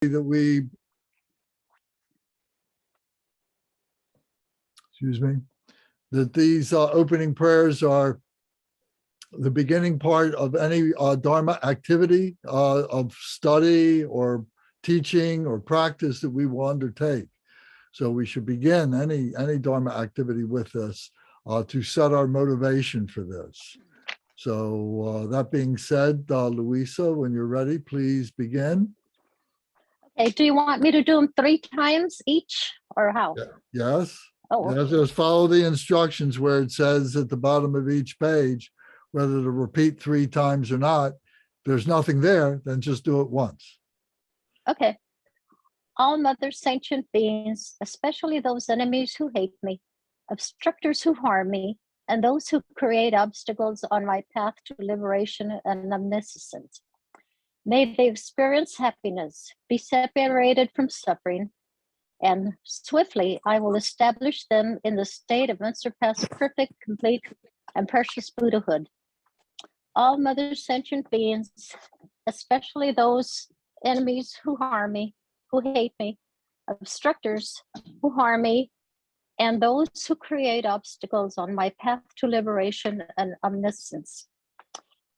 that we, that these opening prayers are the beginning part of any Dharma activity of study or teaching or practice that we will undertake. So we should begin any Dharma activity with this to set our motivation for this. So that being said, Louisa, when you're ready, please begin. Okay, do you want me to do them 3 times each or how? Yes. Oh, Yes, just follow the instructions where it says at the bottom of each page, whether to repeat 3 times or not. If there's nothing there, then just do it once. okay. All mother sentient beings, especially those enemies who hate me, obstructors who harm me, and those who create obstacles on my path to liberation and omniscience. May they experience happiness, be separated from suffering, and swiftly I will establish them in the state of unsurpassed, perfect, complete, and precious Buddhahood. All mother sentient beings, especially those enemies who harm me, who hate me, obstructors who harm me, and those who create obstacles on my path to liberation and omniscience.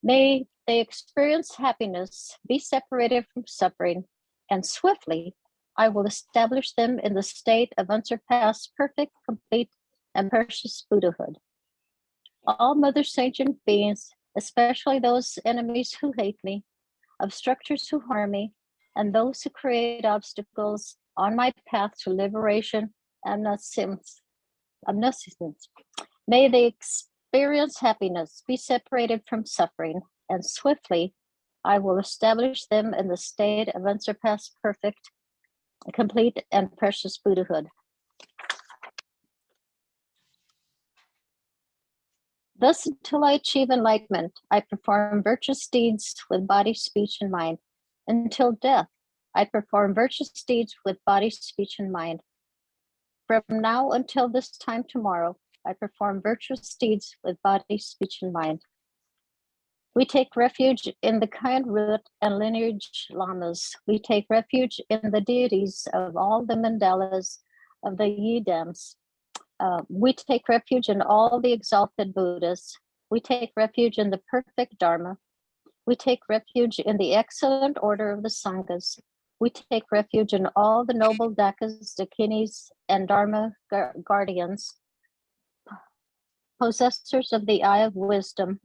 May they experience happiness, be separated from suffering, and swiftly I will establish them in the state of unsurpassed, perfect, complete, and precious Buddhahood. All mother sentient beings, especially those enemies who hate me, obstructors who harm me, and those who create obstacles on my path to liberation and omniscience. May they experience happiness, be separated from suffering, and swiftly I will establish them in the state of unsurpassed, perfect, complete, and precious Buddhahood. Thus, until I achieve enlightenment, I perform virtuous deeds with body, speech, and mind. Until death, I perform virtuous deeds with body, speech, and mind. From now until this time tomorrow, I perform virtuous deeds with body, speech, and mind. We take refuge in the kind root and lineage lamas. We take refuge in the deities of all the mandalas of the yidams. We take refuge in all the exalted Buddhas. We take refuge in the perfect Dharma. We take refuge in the excellent order of the Sanghas. We take refuge in all the noble Dakas, Dakinis, and Dharma guardians, possessors of the eye of wisdom.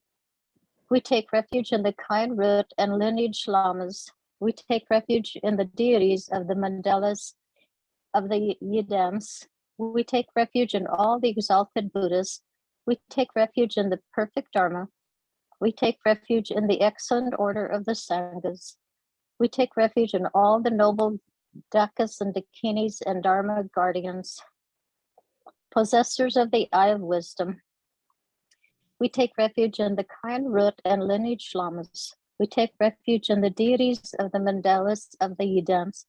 We take refuge in the kind root and lineage lamas. We take refuge in the deities of the mandalas of the yidams. We take refuge in all the exalted Buddhas. We take refuge in the perfect Dharma. We take refuge in the excellent order of the Sanghas. We take refuge in all the noble Dakas and Dakinis and Dharma guardians, possessors of the eye of wisdom. We take refuge in the kind root and lineage lamas. We take refuge in the deities of the mandalas of the yidams.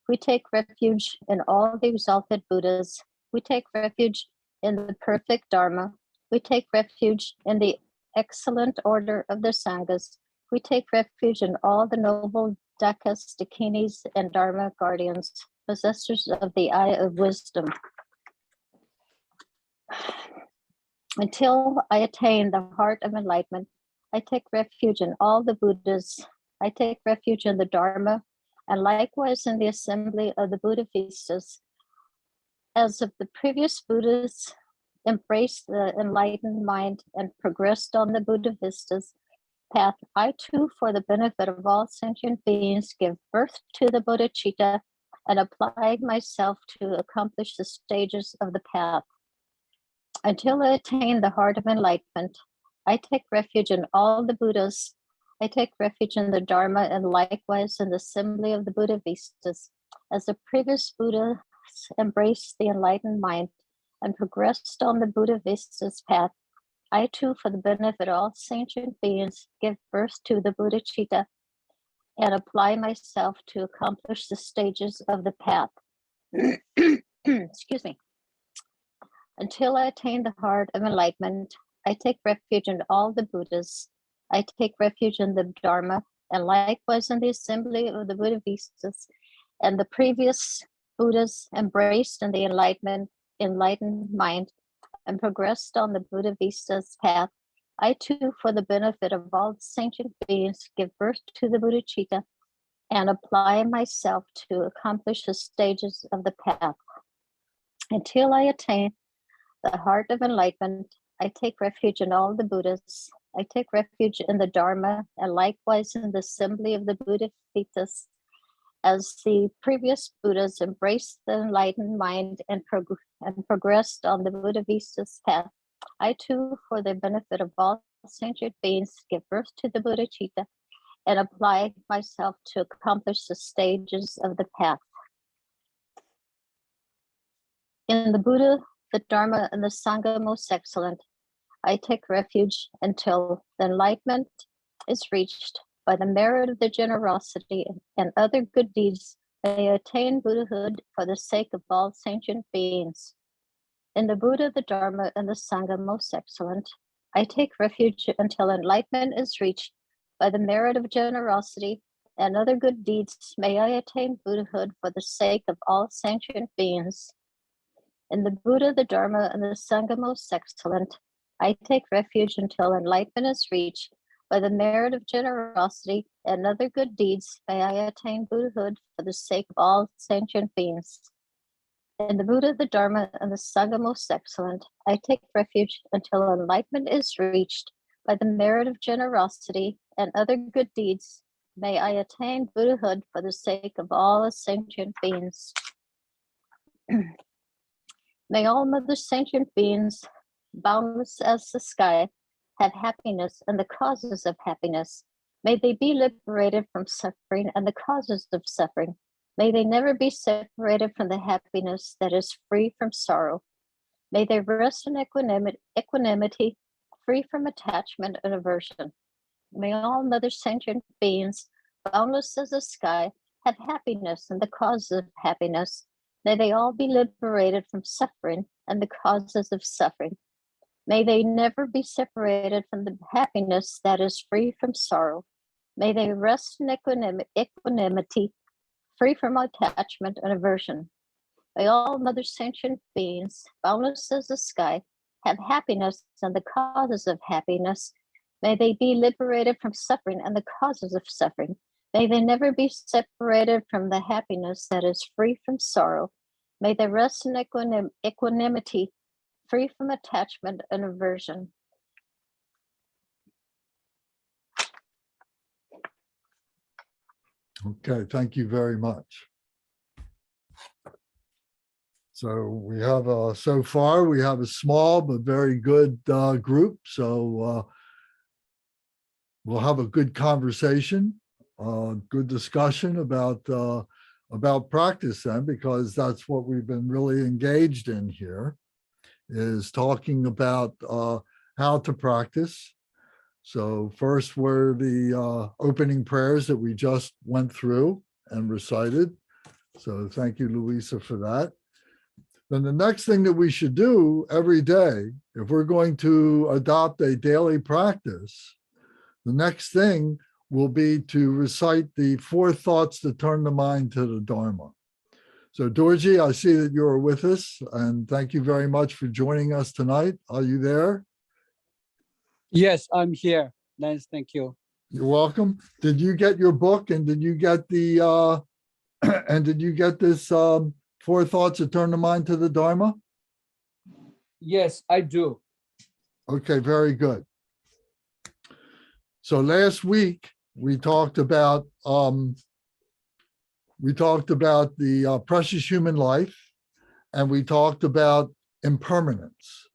We take refuge in all the exalted Buddhas. We take refuge in the perfect Dharma. We take refuge in the excellent order of the Sanghas. We take refuge in all the noble Dakas, Dakinis, and Dharma guardians, possessors of the eye of wisdom. Until I attain the heart of enlightenment, I take refuge in all the Buddhas. I take refuge in the Dharma, and likewise in the assembly of the Buddha Vistas. As of the previous Buddhas embraced the enlightened mind and progressed on the Buddha Vistas path, I too, for the benefit of all sentient beings, give birth to the bodhicitta and apply myself to accomplish the stages of the path. Until I attain the heart of enlightenment, I take refuge in all the Buddhas. I take refuge in the Dharma and likewise in the assembly of the Buddha Vistas. As the previous Buddhas embraced the enlightened mind and progressed on the Buddha Vistas path, I too, for the benefit of all sentient beings, give birth to the bodhicitta and apply myself to accomplish the stages of the path. Excuse me. Until I attain the heart of enlightenment, I take refuge in all the Buddhas. I take refuge in the Dharma, and likewise in the assembly of the Buddha Vistas. and the previous Buddhas embraced in the enlightened mind and progressed on the Buddha Vista's path, I too, for the benefit of all sentient beings, give birth to the Buddhicitta and apply myself to accomplish the stages of the path. Until I attain the heart of enlightenment, I take refuge in all the Buddhas. I take refuge in the Dharma and likewise in the assembly of the Buddha-Vittas. As the previous Buddhas embraced the enlightened mind and progressed on the Buddha Vista's path, I too, for the benefit of all sentient beings, give birth to the Buddhicitta and apply myself to accomplish the stages of the path. In the Buddha, the Dharma, and the Sangha most excellent, I take refuge until the enlightenment is reached. By the merit of the generosity and other good deeds, may I attain Buddhahood for the sake of all sentient beings. In the Buddha, the Dharma, and the Sangha most excellent, I take refuge until enlightenment is reached. By the merit of generosity and other good deeds, may I attain Buddhahood for the sake of all sentient beings. In the Buddha, the Dharma, and the Sangha most excellent, I take refuge until enlightenment is reached. By the merit of generosity and other good deeds, may I attain Buddhahood for the sake of all sentient beings. In the Buddha, the Dharma, and the Sangha most excellent, I take refuge until enlightenment is reached. By the merit of generosity and other good deeds, may I attain Buddhahood for the sake of all sentient beings. May all other sentient beings, boundless as the sky, have happiness and the causes of happiness. May they be liberated from suffering and the causes of suffering. May they never be separated from the happiness that is free from sorrow. May they rest in equanimity, free from attachment and aversion. May all other sentient beings, boundless as the sky, have happiness and the causes of happiness. May they all be liberated from suffering and the causes of suffering. May they never be separated from the happiness that is free from sorrow. May they rest in equanimity, free from attachment and aversion. May all other sentient beings, boundless as the sky, have happiness and the causes of happiness. May they be liberated from suffering and the causes of suffering. May they never be separated from the happiness that is free from sorrow. May they rest in equanimity, free from attachment and aversion. Okay, thank you very much. So we have so far we have a small but very good group. So we'll have a good conversation, good discussion about practice then, because that's what we've been really engaged in here, is talking about how to practice. So first were the opening prayers that we just went through and recited. So thank you, Louisa, for that. Then the next thing that we should do every day, if we're going to adopt a daily practice, the next thing will be to recite the 4 thoughts that turn the mind to the Dharma. So Dorji, I see that you're with us, and thank you very much for joining us tonight. Are you there? Yes, I'm here. Nice, thank you. You're welcome. Did you get your book, and did you get the and did you get this 4 thoughts that turn the mind to the Dharma? Yes, I do. Okay, very good. So last week we talked about the precious human life, and we talked about impermanence.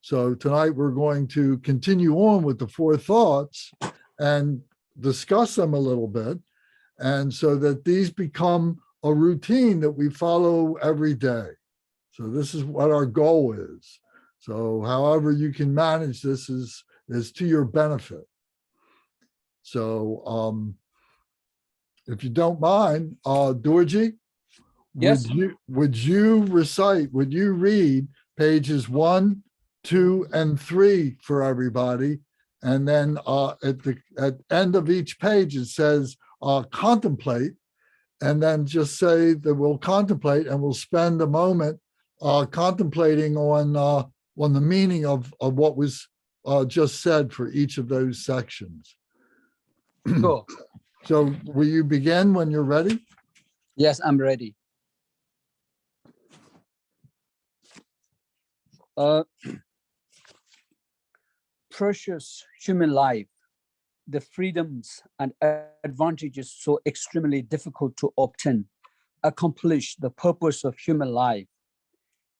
So tonight we're going to continue on with the 4 thoughts and discuss them a little bit, and so that these become a routine that we follow every day. So this is what our goal is. So however you can manage this is to your benefit. So if you don't mind, Dorji, Yes. would you read pages 1, 2, and 3 for everybody? And then at the end of each page, it says contemplate. and then just say that we'll contemplate, and we'll spend a moment contemplating on the meaning of what was just said for each of those sections. Sure. So will you begin when you're ready? Yes, I'm ready. Precious human life, the freedoms and advantages so extremely difficult to obtain, accomplish the purpose of human life.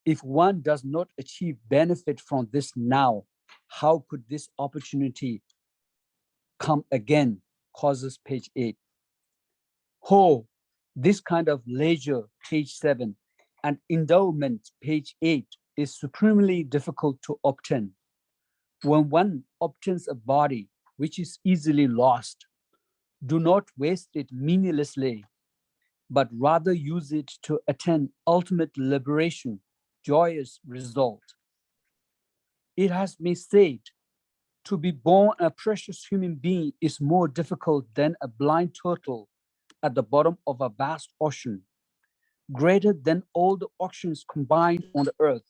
If one does not achieve benefit from this now, how could this opportunity come again? Causes page 8. Oh, this kind of leisure, page 7, and endowment, page 8, is supremely difficult to obtain. When one obtains a body which is easily lost, do not waste it meaninglessly, but rather use it to attain ultimate liberation, joyous result. It has been said, to be born a precious human being is more difficult than a blind turtle at the bottom of a vast ocean, greater than all the oceans combined on the earth,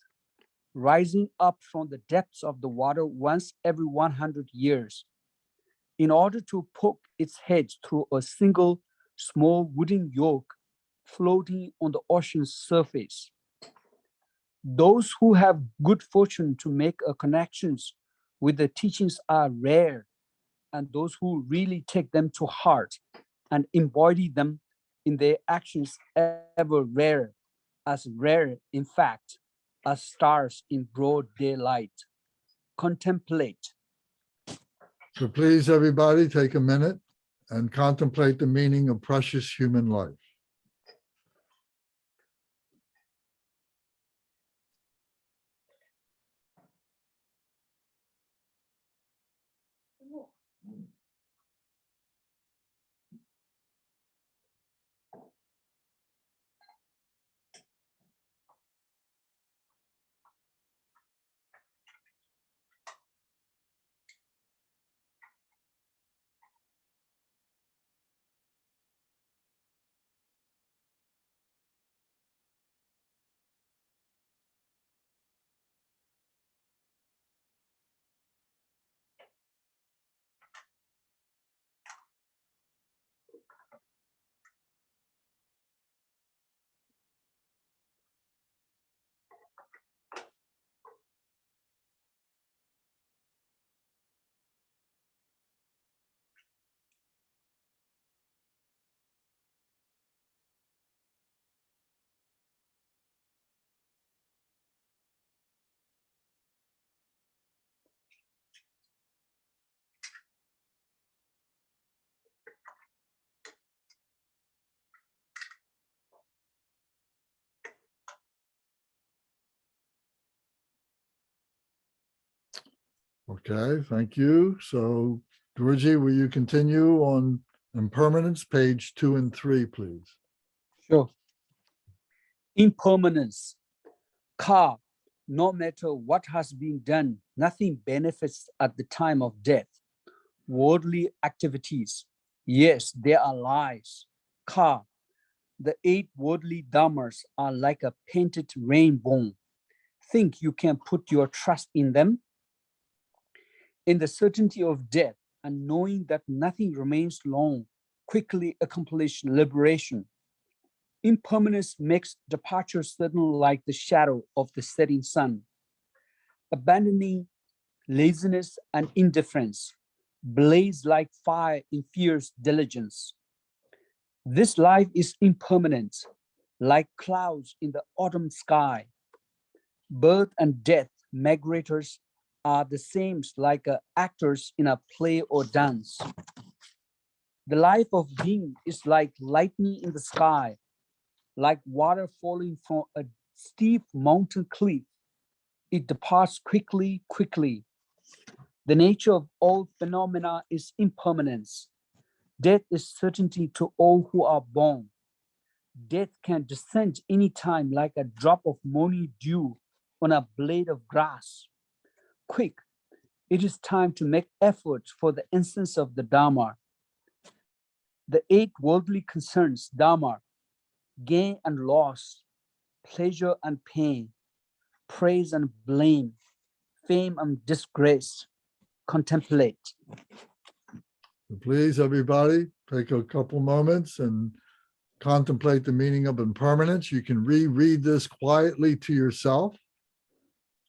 rising up from the depths of the water once every 100 years, in order to poke its head through a single small wooden yoke floating on the ocean's surface. Those who have good fortune to make a connections with the teachings are rare, and those who really take them to heart and embody them in their actions ever rarer, as rare, in fact, as stars in broad daylight. Contemplate. So please, everybody, take a minute and contemplate the meaning of precious human life. Okay, thank you. So, Georgie, will you continue on impermanence, page 2 and 3, please? Sure. Impermanence. Ka, no matter what has been done, nothing benefits at the time of death. Worldly activities, yes, they are lies. Ka, the 8 worldly dharmas are like a painted rainbow. Think you can put your trust in them? In the certainty of death and knowing that nothing remains long, quickly accomplish liberation. Impermanence makes departure certain like the shadow of the setting sun. Abandoning laziness and indifference, blaze like fire in fierce diligence. This life is impermanent, like clouds in the autumn sky. Birth and death, migrators, are the same like actors in a play or dance. The life of being is like lightning in the sky, like water falling from a steep mountain cliff. It departs quickly, quickly. The nature of all phenomena is impermanence. Death is certainty to all who are born. Death can descend anytime like a drop of morning dew on a blade of grass. Quick, it is time to make effort for the incense of the Dharma. The 8 worldly concerns, Dharma, gain and loss, pleasure and pain, praise and blame, fame and disgrace, contemplate. So please, everybody, take a couple moments and contemplate the meaning of impermanence. You can reread this quietly to yourself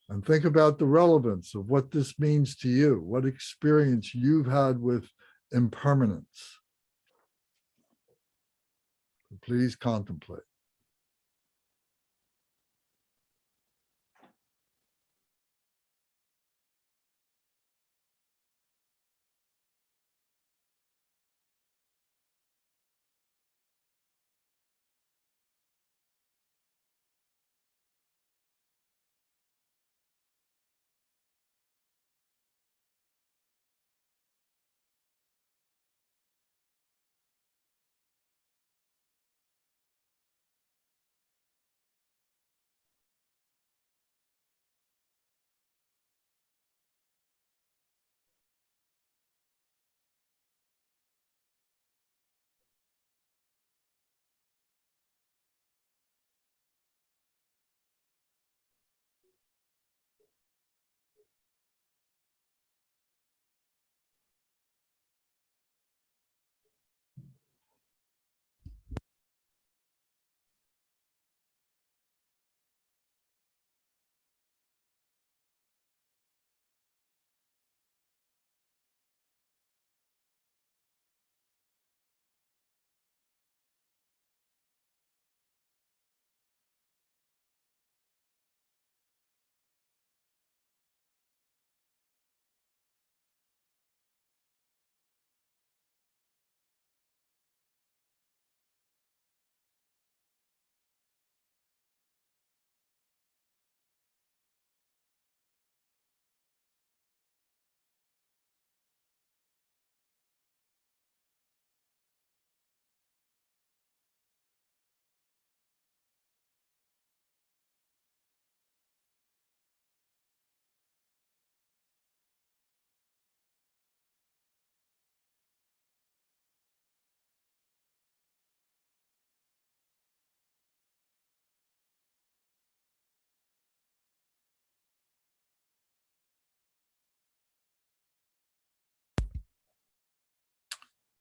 and think about the relevance of what this means to you, what experience you've had with impermanence. Please contemplate.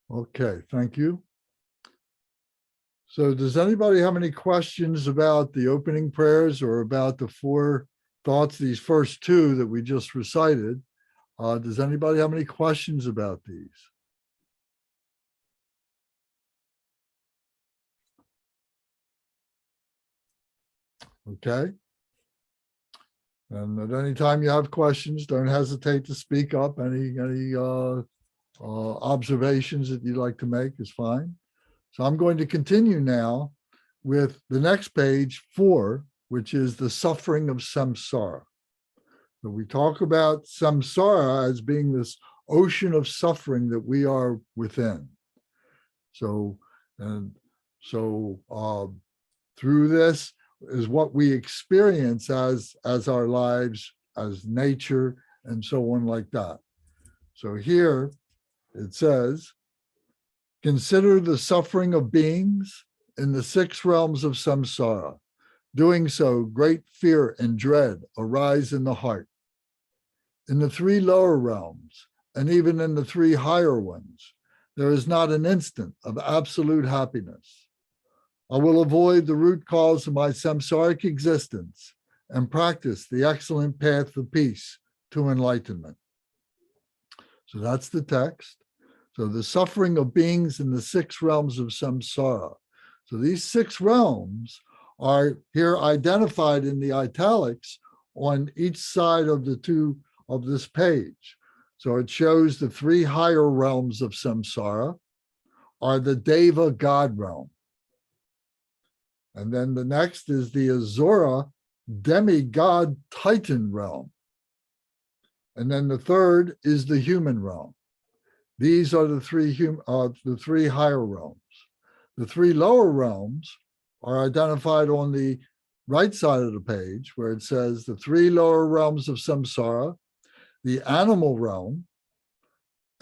Okay, thank you. So does anybody have any questions about the opening prayers or about the 4 thoughts, these first 2 that we just recited? Does anybody have any questions about these? Okay. And at any time you have questions, don't hesitate to speak up. Any observations that you'd like to make is fine. So I'm going to continue now with the next page 4, which is the suffering of samsara. So we talk about samsara as being this ocean of suffering that we are within. So, through this is what we experience as our lives, as nature, and so on like that. So here it says, consider the suffering of beings in the 6 realms of samsara. Doing so, great fear and dread arise in the heart. In the 3 lower realms, and even in the 3 higher ones, there is not an instant of absolute happiness. I will avoid the root cause of my samsaric existence and practice the excellent path of peace to enlightenment. So that's the text. So the suffering of beings in the 6 realms of samsara. So these 6 realms are here identified in the italics on each side of the 2 of this page. So it shows the 3 higher realms of samsara are the Deva God realm. And then the next is the Azura demigod Titan realm. And then the third is the human realm. These are the 3 higher realms. The 3 lower realms are identified on the right side of the page, where it says the 3 lower realms of samsara, the animal realm,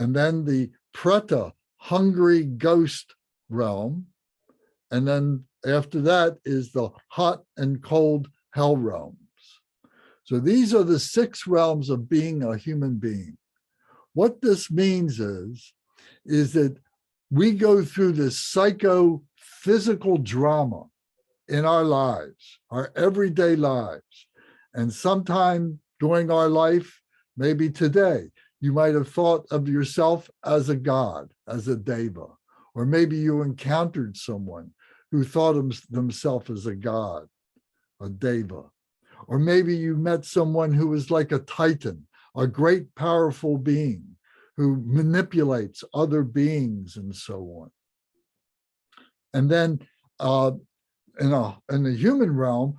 and then the preta hungry ghost realm. And then after that is the hot and cold hell realms. So these are the 6 realms of being a human being. What this means is that we go through this psychophysical drama in our lives, our everyday lives. And sometime during our life, maybe today, you might have thought of yourself as a god, as a deva, or maybe you encountered someone who thought of themselves as a god, a deva. Or maybe you met someone who was like a titan, a great powerful being who manipulates other beings and so on. And then in the human realm,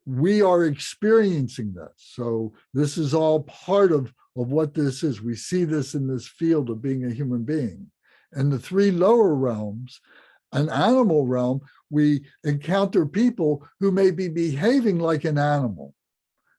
we are experiencing this. So this is all part of what this is. We see this in this field of being a human being. And the 3 lower realms, an animal realm, we encounter people who may be behaving like an animal,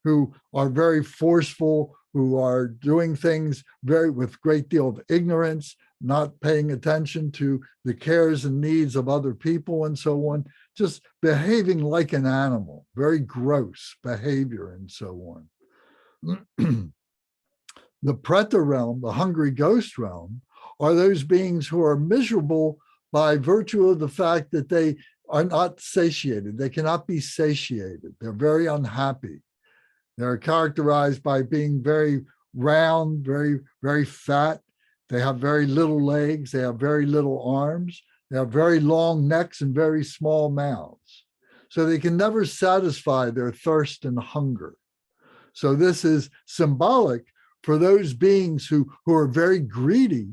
who are very forceful, who are doing things with great deal of ignorance, not paying attention to the cares and needs of other people and so on, just behaving like an animal, very gross behavior and so on. The Preta realm, the hungry ghost realm, are those beings who are miserable by virtue of the fact that they are not satiated. They cannot be satiated. They're very unhappy. They're characterized by being very round, very, very fat. They have very little legs. They have very little arms. They have very long necks and very small mouths. So they can never satisfy their thirst and hunger. So this is symbolic for those beings who are very greedy.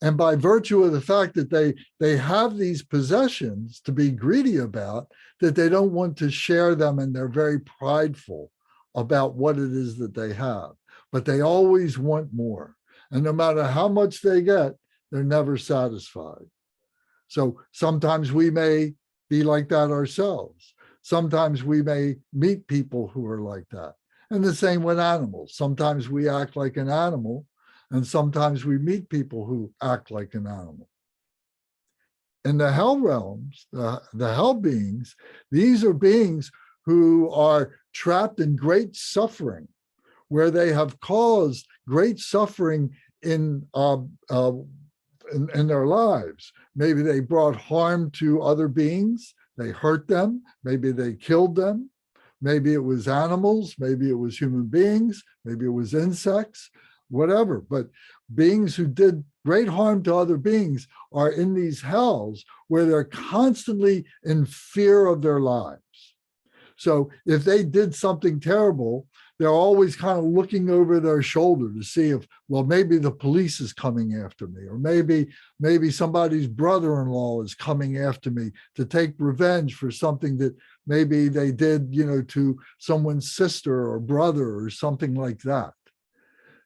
And by virtue of the fact that they have these possessions to be greedy about, that they don't want to share them, and they're very prideful about what it is that they have. But they always want more. And no matter how much they get, they're never satisfied. So sometimes we may be like that ourselves. Sometimes we may meet people who are like that. And the same with animals. Sometimes we act like an animal, and sometimes we meet people who act like an animal. In the hell realms, the hell beings, these are beings who are trapped in great suffering, where they have caused great suffering in their lives. Maybe they brought harm to other beings. They hurt them. Maybe they killed them. Maybe it was animals. Maybe it was human beings. Maybe it was insects, whatever. But beings who did great harm to other beings are in these hells where they're constantly in fear of their lives. So if they did something terrible, they're always kind of looking over their shoulder to see if, well, maybe the police is coming after me, or maybe somebody's brother-in-law is coming after me to take revenge for something that maybe they did, to someone's sister or brother or something like that.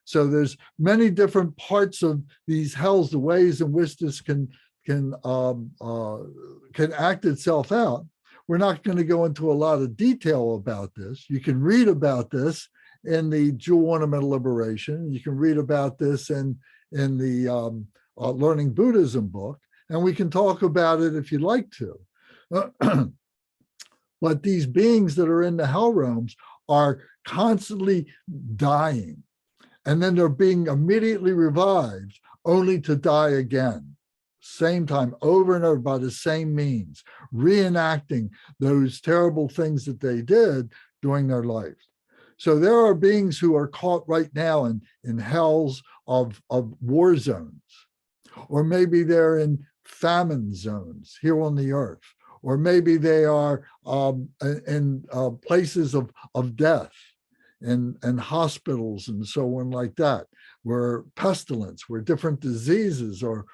So there's many different parts of these hells, the ways in which this can act itself out. We're not going to go into a lot of detail about this. You can read about this in the Jewel Ornamental Liberation. You can read about this in the Learning Buddhism book, and we can talk about it if you'd like to. But these beings that are in the hell realms are constantly dying, and then they're being immediately revived only to die again. Same time, over and over, by the same means, reenacting those terrible things that they did during their life. So there are beings who are caught right now in hells of war zones, or maybe they're in famine zones here on the earth, or maybe they are in places of death, in hospitals and so on like that, where pestilence, where different diseases are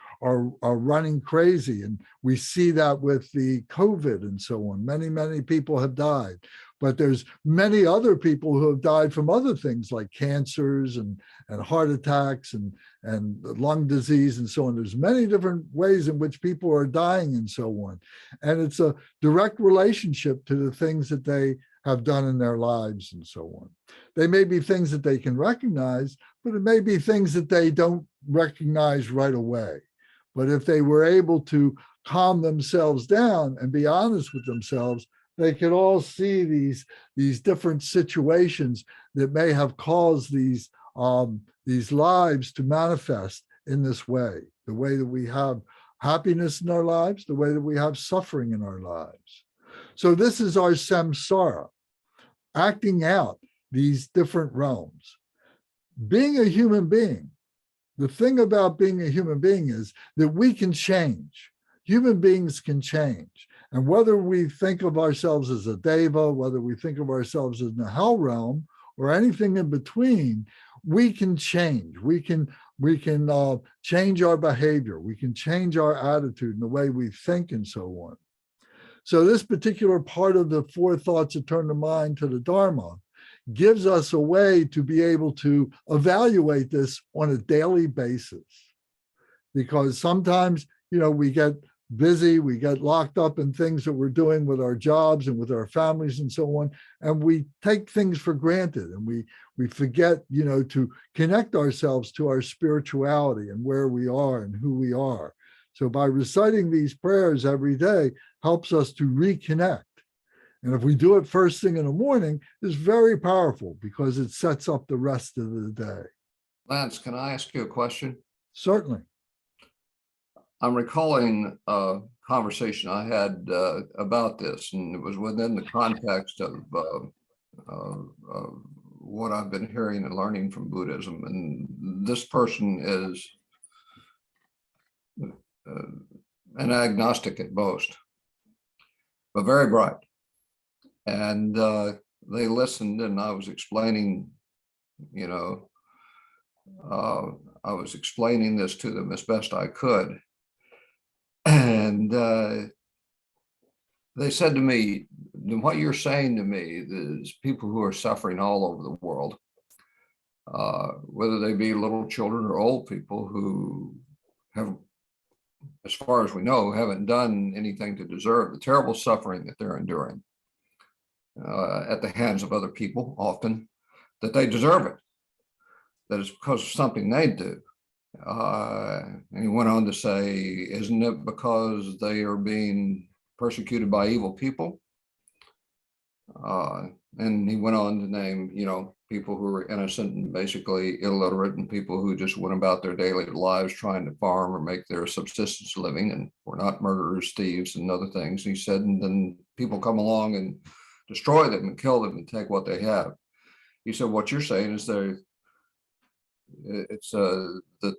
running crazy. And we see that with the COVID and so on. Many people have died, but there's many other people who have died from other things like cancers and heart attacks and lung disease and so on. There's many different ways in which people are dying and so on. And it's a direct relationship to the things that they have done in their lives and so on. They may be things that they can recognize, but it may be things that they don't recognize right away. But if they were able to calm themselves down and be honest with themselves, they could all see these different situations that may have caused these lives to manifest in this way, the way that we have happiness in our lives, the way that we have suffering in our lives. So this is our samsara, acting out these different realms. Being a human being, the thing about being a human being is that we can change. Human beings can change. And whether we think of ourselves as a deva, whether we think of ourselves as in the hell realm or anything in between, we can change. We can change our behavior. We can change our attitude and the way we think and so on. So this particular part of the four thoughts that turn the mind to the Dharma gives us a way to be able to evaluate this on a daily basis. Because sometimes, we get busy, we get locked up in things that we're doing with our jobs and with our families and so on, and we take things for granted, and we forget, to connect ourselves to our spirituality and where we are and who we are. So by reciting these prayers every day helps us to reconnect. And if we do it first thing in the morning, it's very powerful because it sets up the rest of the day. Lance, can I ask you a question? Certainly. I'm recalling a conversation I had about this, and it was within the context of what I've been hearing and learning from Buddhism. And this person is an agnostic at most, but very bright. And they listened, and I was explaining, I was explaining this to them as best I could. And they said to me, what you're saying to me is people who are suffering all over the world, whether they be little children or old people who have, as far as we know, haven't done anything to deserve the terrible suffering that they're enduring at the hands of other people, often, that they deserve it, that it's because of something they do. And he went on to say, isn't it because they are being persecuted by evil people? And he went on to name, people who were innocent and basically illiterate, and people who just went about their daily lives trying to farm or make their subsistence living, and were not murderers, thieves, and other things. He said, and then people come along and destroy them and kill them and take what they have. He said, what you're saying is that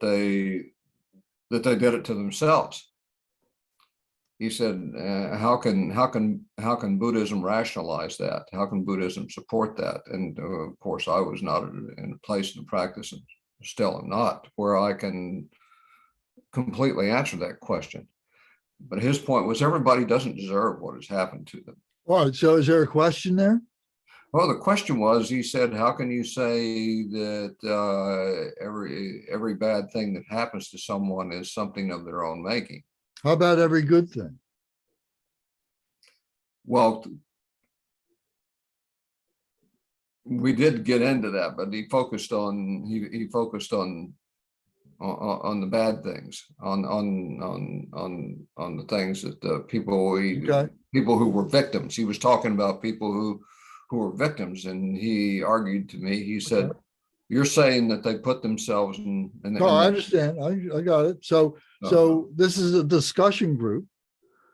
they did it to themselves. He said, how can Buddhism rationalize that? How can Buddhism support that? And of course, I was not in a place to practice, and still am not, where I can completely answer that question. But his point was, everybody doesn't deserve what has happened to them. All right. So is there a question there? Well, the question was, he said, how can you say that every bad thing that happens to someone is something of their own making? How about every good thing? Well, we did get into that, but he focused on the bad things, on the things that the people who were victims. He was talking about people who were victims, and he argued to me. He said, "You're saying that they put themselves in." No, I understand. I got it. So this is a discussion group.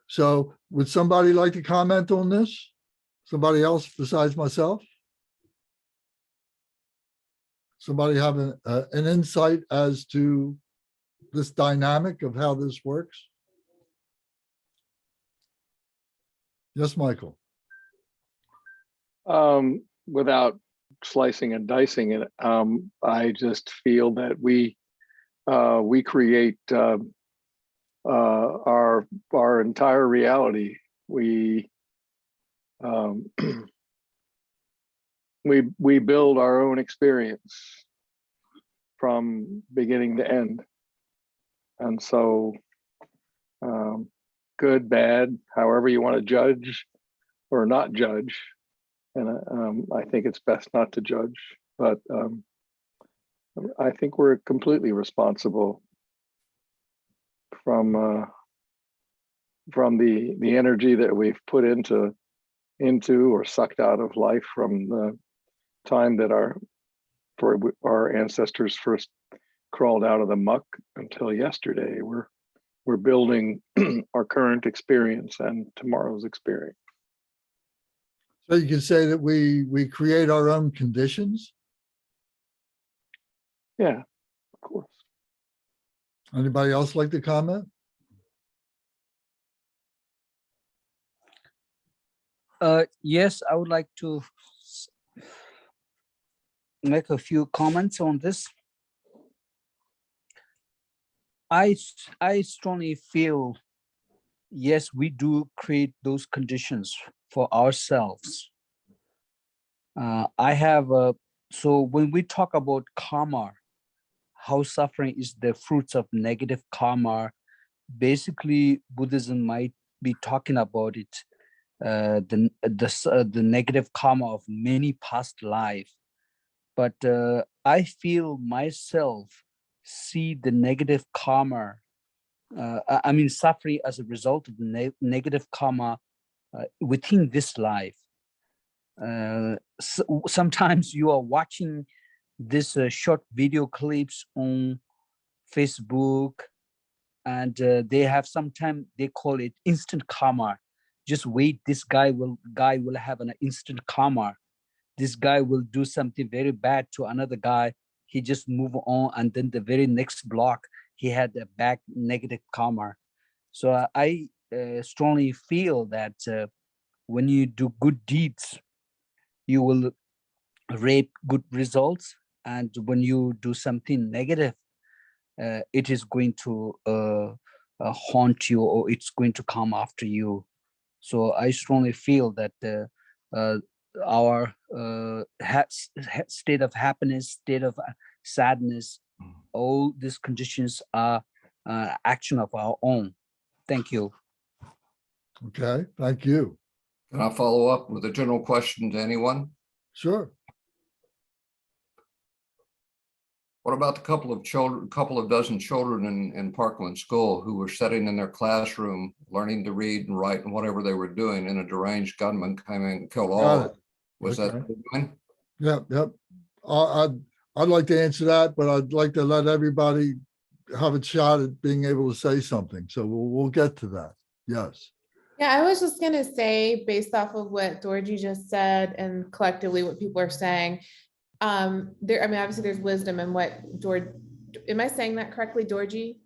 So would somebody like to comment on this? Somebody else besides myself? Somebody have an insight as to this dynamic of how this works? Yes, Michael. Without slicing and dicing it, I just feel that we create our entire reality. We build our own experience from beginning to end, and so good, bad, however you want to judge or not judge. And I think it's best not to judge, but I think we're completely responsible from the energy that we've put into or sucked out of life from the time that our ancestors first crawled out of the muck until yesterday. We're building our current experience and tomorrow's experience. So you could say that we create our own conditions. Yeah, of course. Anybody else like to comment? Yes, I would like to make a few comments on this. I strongly feel, yes, we do create those conditions for ourselves. So when we talk about karma, how suffering is the fruits of negative karma, basically Buddhism might be talking about it, the negative karma of many past life. But I feel myself see the negative karma, I mean suffering as a result of the negative karma within this life. Sometimes you are watching this short video clips on Facebook, and they have sometimes they call it instant karma. Just wait, this guy will have an instant karma. This guy will do something very bad to another guy. He just move on, and then the very next block he had a back negative karma. So I strongly feel that when you do good deeds, you will reap good results, and when you do something negative, it is going to haunt you, or it's going to come after you. So I strongly feel that our state of happiness, state of sadness, all these conditions are action of our own. Thank you. Okay, thank you. Can I follow up with a general question to anyone? Sure. What about the couple of dozen children in Parkland School who were sitting in their classroom learning to read and write and whatever they were doing, and a deranged gunman came in and killed all Got of it. them? Was Okay. that what they were doing? Yep, yep. I'd like to answer that, but I'd like to let everybody have a shot at being able to say something. So we'll get to that. Yes. Yeah, I was just gonna say, based off of what Dorji just said and collectively what people are saying, I mean, obviously there's wisdom in what am I saying that correctly, Dorji?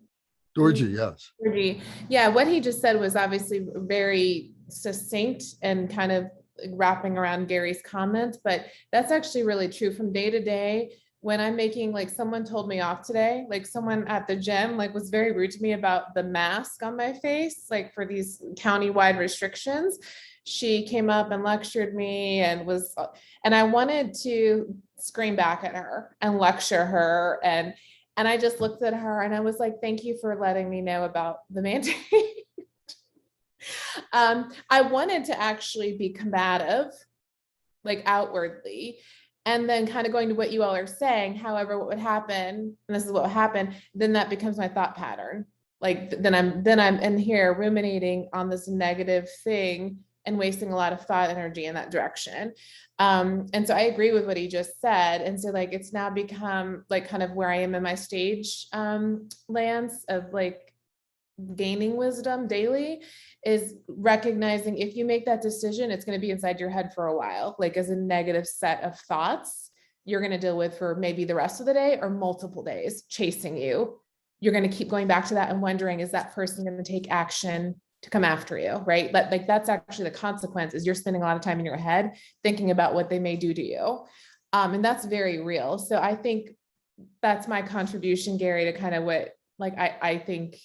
Georgie, yes. Dorji. Yeah, what he just said was obviously very succinct and kind of wrapping around Gary's comment, but that's actually really true from day to day. When I'm making, like, someone told me off today, like someone at the gym, like, was very rude to me about the mask on my face, like for these county-wide restrictions. She came up and lectured me and I wanted to scream back at her and lecture her. And I just looked at her and I was like, thank you for letting me know about the mandate. I wanted to actually be combative, like outwardly, and then kind of going to what you all are saying. However, what would happen, and this is what would happen, then that becomes my thought pattern. Like then I'm in here ruminating on this negative thing and wasting a lot of thought energy in that direction. And so I agree with what he just said. And so like, it's now become like kind of where I am in my stage Lance, of like gaining wisdom daily, is recognizing if you make that decision, it's going to be inside your head for a while, like as a negative set of thoughts you're going to deal with for maybe the rest of the day or multiple days chasing you. You're going to keep going back to that and wondering, is that person going to take action to come after you, right? But like, that's actually the consequence, is you're spending a lot of time in your head thinking about what they may do to you. And that's very real. So I think that's my contribution, Gary, to kind of what, like, I think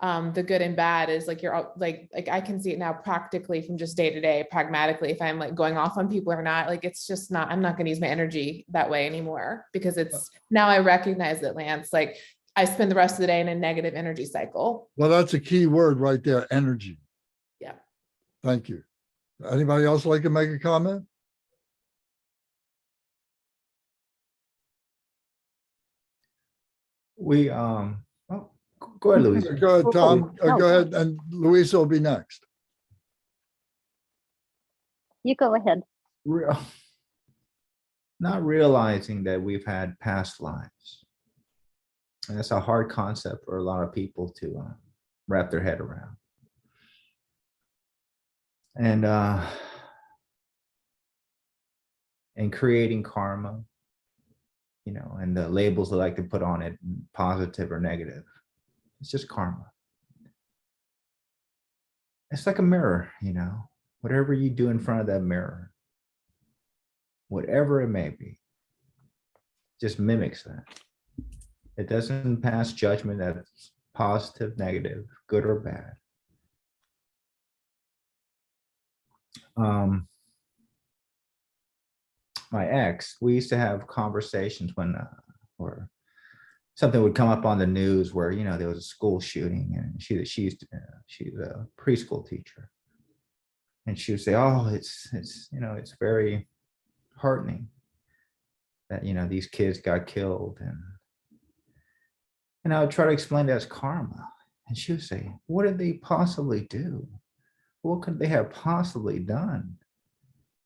the good and bad is like, you're like I can see it now practically from just day to day, pragmatically, if I'm like going off on people or not, like, it's just not, I'm not going to use my energy that way anymore, because it's now I recognize that, Lance, like I spend the rest of the day in a negative energy cycle. Well, that's a key word right there, energy. Yeah. Thank you. Anybody else like to make a comment? We oh, Go ahead, Louise. Go ahead, Tom. No. Go ahead, and Louisa will be next. You go ahead. Real, not realizing that we've had past lives. And that's a hard concept for a lot of people to wrap their head around. And creating karma, you know, and the labels they like to put on it, positive or negative. It's just karma. It's like a mirror, you know, whatever you do in front of that mirror, whatever it may be, just mimics that. It doesn't pass judgment that's positive, negative, good or bad. My ex, we used to have conversations when, or something would come up on the news where, you know, there was a school shooting, and she's a preschool teacher, and she would say, "Oh, it's you know, it's very heartening that, you know, these kids got killed," and I would try to explain that as karma, and she would say, "What did they possibly do? What could they have possibly done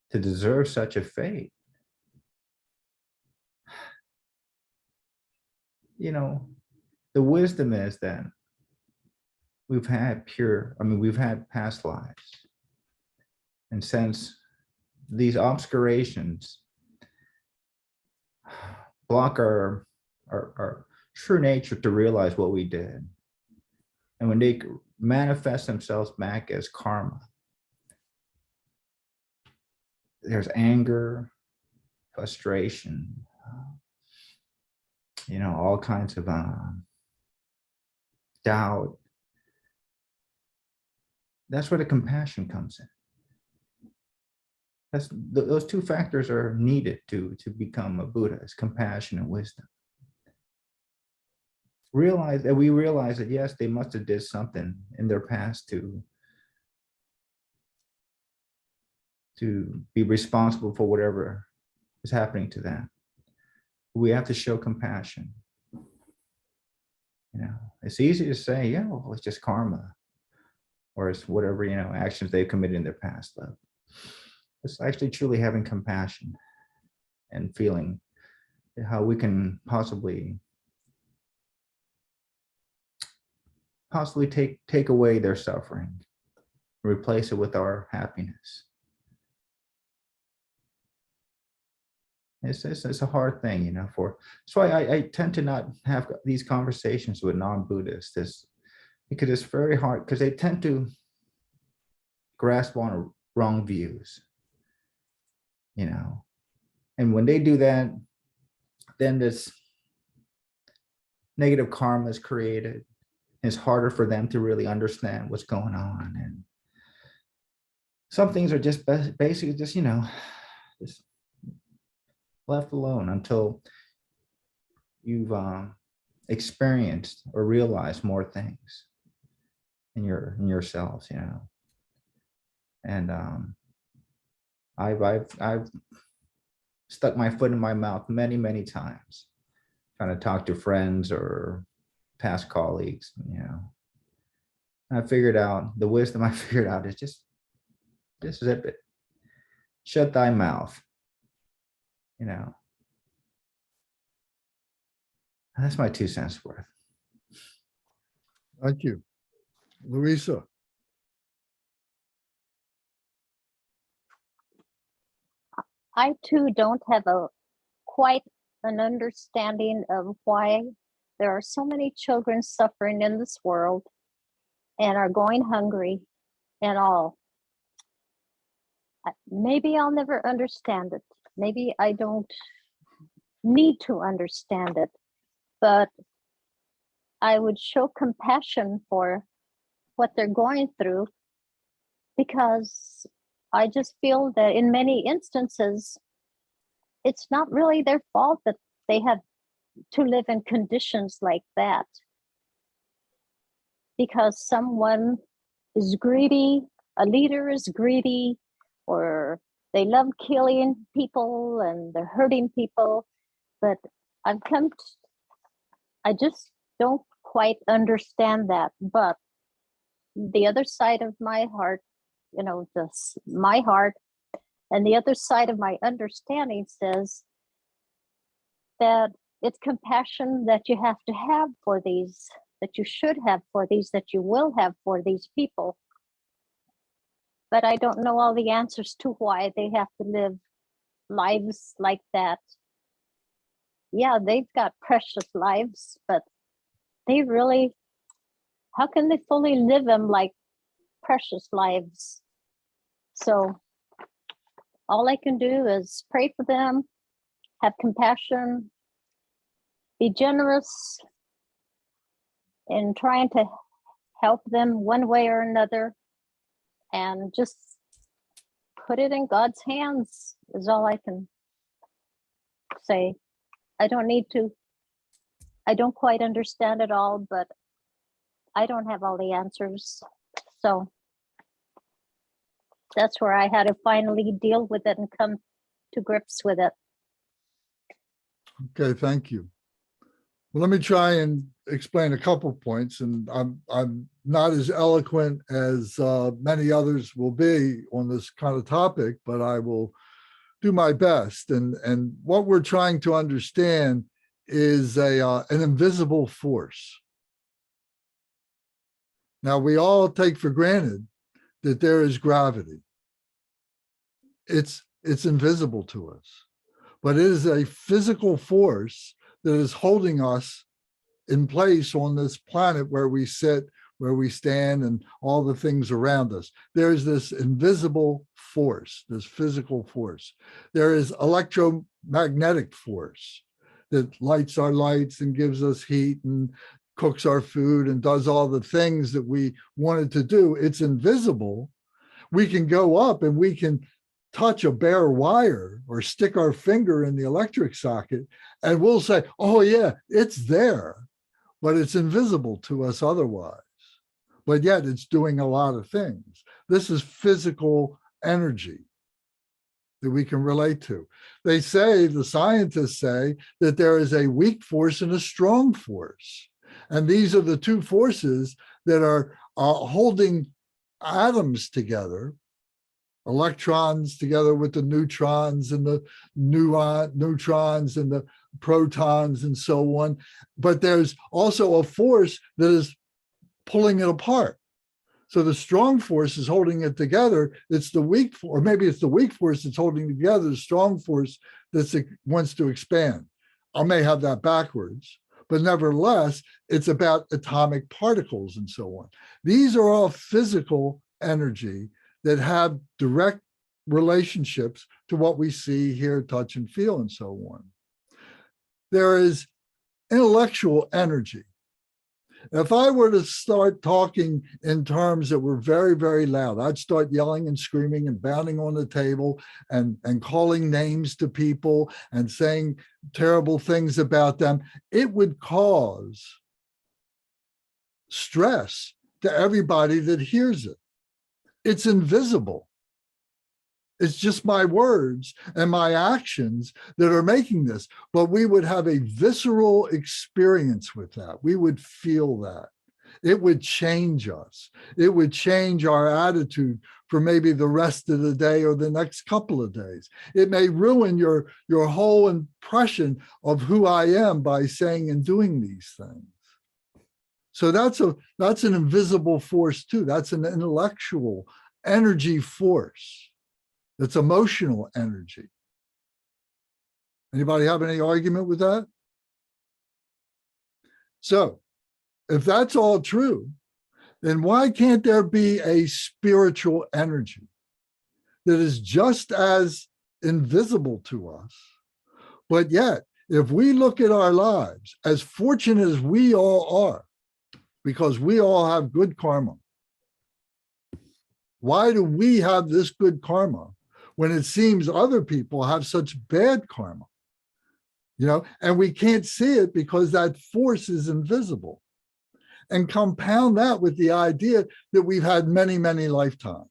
to deserve such a fate?" You know, the wisdom is that we've had past lives. And since these obscurations block our true nature to realize what we did, and when they manifest themselves back as karma, there's anger, frustration, you know, all kinds of doubt. That's where the compassion comes in. Those two factors are needed to become a Buddha: is compassion and wisdom. We realize that yes, they must have did something in their past to be responsible for whatever is happening to them. We have to show compassion. You know, it's easy to say, yeah, well, it's just karma, or it's whatever, you know, actions they've committed in their past. But it's actually truly having compassion and feeling how we can possibly take away their suffering, replace it with our happiness. It's a hard thing, you know. That's why I tend to not have these conversations with non-Buddhists, because it's very hard, because they tend to grasp on wrong views, you know. And when they do that, then this negative karma is created. It's harder for them to really understand what's going on, and some things are just basically just, you know, just left alone until you've experienced or realized more things in yourselves, you know. And I've stuck my foot in my mouth many times, trying to talk to friends or past colleagues, you know. And I figured out the wisdom I figured out is just zip it, shut thy mouth. You know, that's my 2 cents worth. Thank you. Louisa. I too don't have quite an understanding of why there are so many children suffering in this world and are going hungry and all. Maybe I'll never understand it. Maybe I don't need to understand it, but I would show compassion for what they're going through, because I just feel that in many instances, it's not really their fault that they have to live in conditions like that, because someone is greedy, a leader is greedy, or they love killing people and they're hurting people. But I just don't quite understand that. But the other side of my heart, you know, this my heart, and the other side of my understanding says that it's compassion that you have to have for these, that you should have for these, that you will have for these people. But I don't know all the answers to why they have to live lives like that. Yeah, they've got precious lives, but they really, how can they fully live them like precious lives? So all I can do is pray for them, have compassion, be generous in trying to help them one way or another, and just put it in God's hands is all I can say. I don't quite understand it all, but I don't have all the answers. So that's where I had to finally deal with it and come to grips with it. Okay, thank you. Well, let me try and explain a couple points, and I'm not as eloquent as many others will be on this kind of topic, but I will do my best. And what we're trying to understand is an invisible force. Now, we all take for granted that there is gravity. It's invisible to us, but it is a physical force that is holding us in place on this planet where we sit, where we stand, and all the things around us. There's this invisible force, this physical force. There is electromagnetic force that lights our lights and gives us heat and cooks our food and does all the things that we wanted to do. It's invisible. We can go up and we can touch a bare wire or stick our finger in the electric socket and we'll say, oh yeah, it's there, but it's invisible to us otherwise. But yet it's doing a lot of things. This is physical energy that we can relate to. They say, the scientists say, that there is a weak force and a strong force. And these are the two forces that are holding atoms together, electrons together with the neutrons and the neutrons and the protons and so on. But there's also a force that is pulling it apart. So the strong force is holding it together. It's the weak, or maybe it's the weak force that's holding it together, the strong force that wants to expand. I may have that backwards, but nevertheless, it's about atomic particles and so on. These are all physical energy that have direct relationships to what we see, hear, touch, and feel, and so on. There is intellectual energy. If I were to start talking in terms that were very, very loud, I'd start yelling and screaming and pounding on the table and calling names to people and saying terrible things about them. It would cause stress to everybody that hears it. It's invisible. It's just my words and my actions that are making this, but we would have a visceral experience with that. We would feel that. It would change us. It would change our attitude for maybe the rest of the day or the next couple of days. It may ruin your whole impression of who I am by saying and doing these things. So that's an invisible force too. That's an intellectual energy force. It's emotional energy. Anybody have any argument with that? So if that's all true, then why can't there be a spiritual energy that is just as invisible to us? But yet, if we look at our lives, as fortunate as we all are, because we all have good karma, why do we have this good karma when it seems other people have such bad karma? You know, and we can't see it because that force is invisible. And compound that with the idea that we've had many, many lifetimes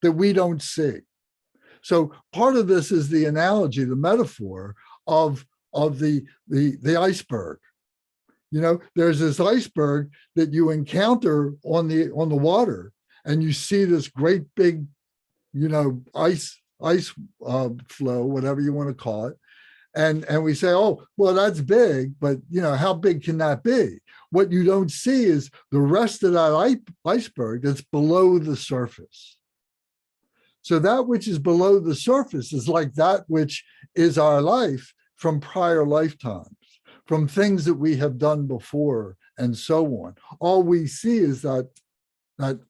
that we don't see. So part of this is the analogy, the metaphor of the iceberg. You know, there's this iceberg that you encounter on the water, and you see this great big, you know, ice flow, whatever you want to call it. And we say, oh, well, that's big, but you know, how big can that be? What you don't see is the rest of that iceberg that's below the surface. So that which is below the surface is like that which is our life from prior lifetimes, from things that we have done before, and so on. All we see is that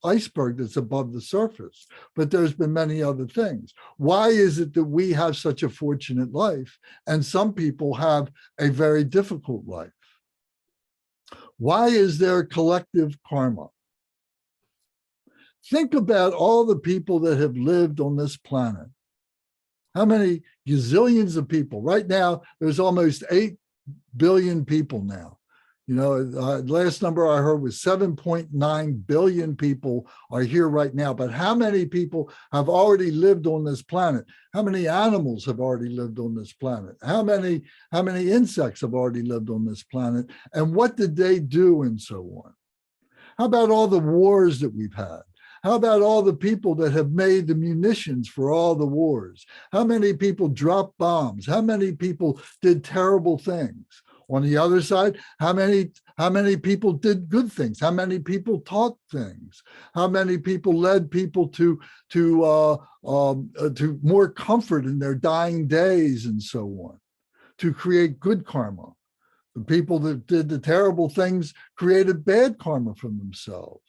iceberg that's above the surface, but there's been many other things. Why is it that we have such a fortunate life and some people have a very difficult life? Why is there collective karma? Think about all the people that have lived on this planet. How many gazillions of people? Right now, there's almost 8 billion people now. You know, last number I heard was 7.9 billion people are here right now. But how many people have already lived on this planet? How many animals have already lived on this planet? How many insects have already lived on this planet? And what did they do and so on? How about all the wars that we've had? How about all the people that have made the munitions for all the wars? How many people dropped bombs? How many people did terrible things? On the other side, how many people did good things? How many people taught things? How many people led people to more comfort in their dying days and so on, to create good karma? The people that did the terrible things created bad karma for themselves.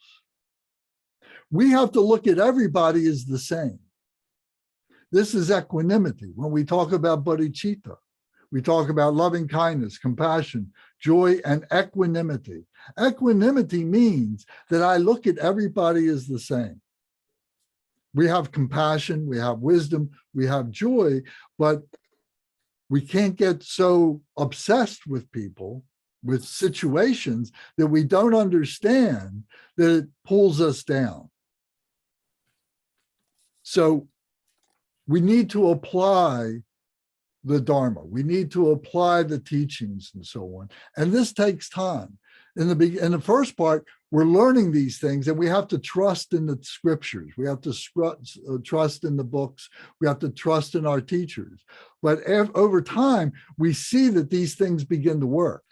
We have to look at everybody as the same. This is equanimity. When we talk about bodhicitta, we talk about loving kindness, compassion, joy, and equanimity. Equanimity means that I look at everybody as the same. We have compassion, we have wisdom, we have joy, but we can't get so obsessed with people, with situations, that we don't understand that it pulls us down. So we need to apply the Dharma. We need to apply the teachings and so on. And this takes time. In the first part, we're learning these things, and we have to trust in the scriptures. We have to trust in the books. We have to trust in our teachers. But over time, we see that these things begin to work.